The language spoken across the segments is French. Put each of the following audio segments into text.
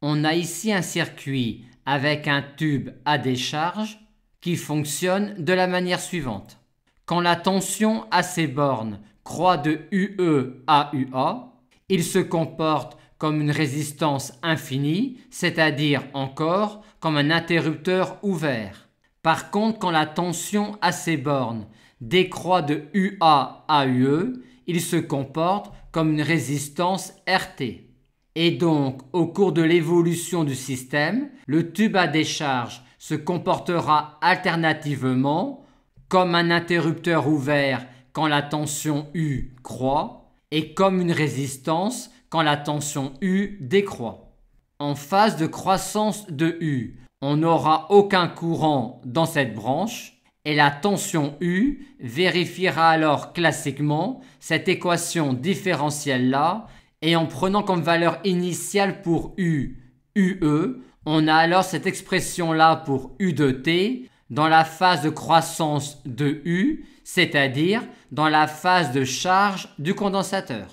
On a ici un circuit avec un tube à décharge qui fonctionne de la manière suivante. Quand la tension à ces bornes croît de UE à UA, il se comporte comme une résistance infinie, c'est-à-dire encore comme un interrupteur ouvert. Par contre, quand la tension à ces bornes décroît de UA à UE, il se comporte comme une résistance RT. Et donc, au cours de l'évolution du système, le tube à décharge se comportera alternativement comme un interrupteur ouvert quand la tension U croît et comme une résistance quand la tension U décroît. En phase de croissance de U, on n'aura aucun courant dans cette branche et la tension U vérifiera alors classiquement cette équation différentielle-là et en prenant comme valeur initiale pour U, UE, on a alors cette expression-là pour U de t dans la phase de croissance de U, c'est-à-dire dans la phase de charge du condensateur.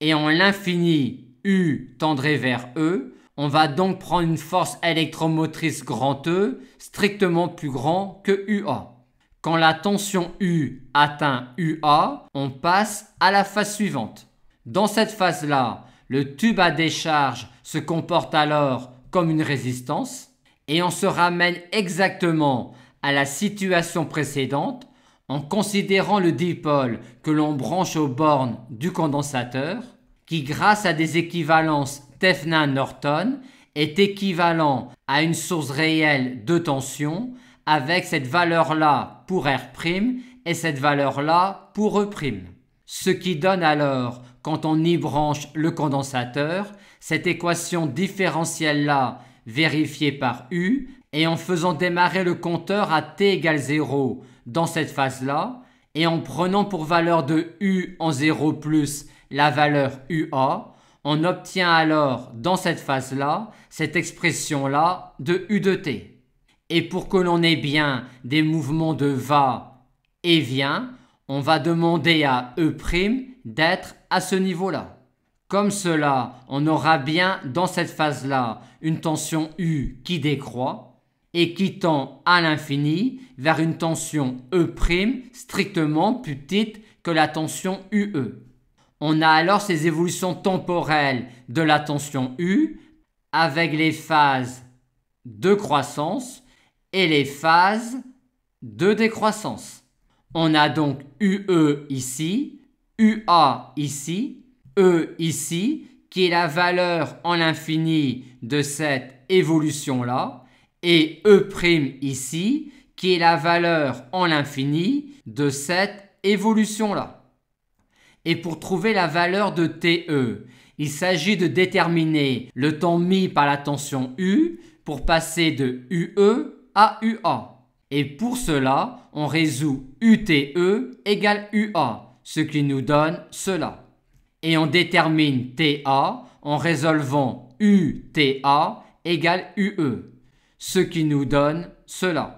Et en l'infini U tendrait vers E, on va donc prendre une force électromotrice grand E strictement plus grand que UA. Quand la tension U atteint UA, on passe à la phase suivante. Dans cette phase-là, le tube à décharge se comporte alors comme une résistance et on se ramène exactement à la situation précédente en considérant le dipôle que l'on branche aux bornes du condensateur qui, grâce à des équivalences Thevenin-Norton, est équivalent à une source réelle de tension avec cette valeur-là pour R' et cette valeur-là pour E'. Ce qui donne alors, quand on y branche le condensateur, cette équation différentielle-là vérifiée par U et en faisant démarrer le compteur à t égale 0 dans cette phase-là et en prenant pour valeur de U en 0 plus la valeur UA, on obtient alors dans cette phase-là cette expression-là de U de t. Et pour que l'on ait bien des mouvements de va et vient, on va demander à E' d'être à ce niveau-là. Comme cela, on aura bien dans cette phase-là une tension U qui décroît et qui tend à l'infini vers une tension E' strictement plus petite que la tension UE. On a alors ces évolutions temporelles de la tension U avec les phases de croissance et les phases de décroissance. On a donc UE ici, UA ici, E ici, qui est la valeur en l'infini de cette évolution-là, et E' ici, qui est la valeur en l'infini de cette évolution-là. Et pour trouver la valeur de TE, il s'agit de déterminer le temps mis par la tension U pour passer de UE à UA. Et pour cela, on résout UTE égale UA, ce qui nous donne cela. Et on détermine TA en résolvant UTA égale UE, ce qui nous donne cela.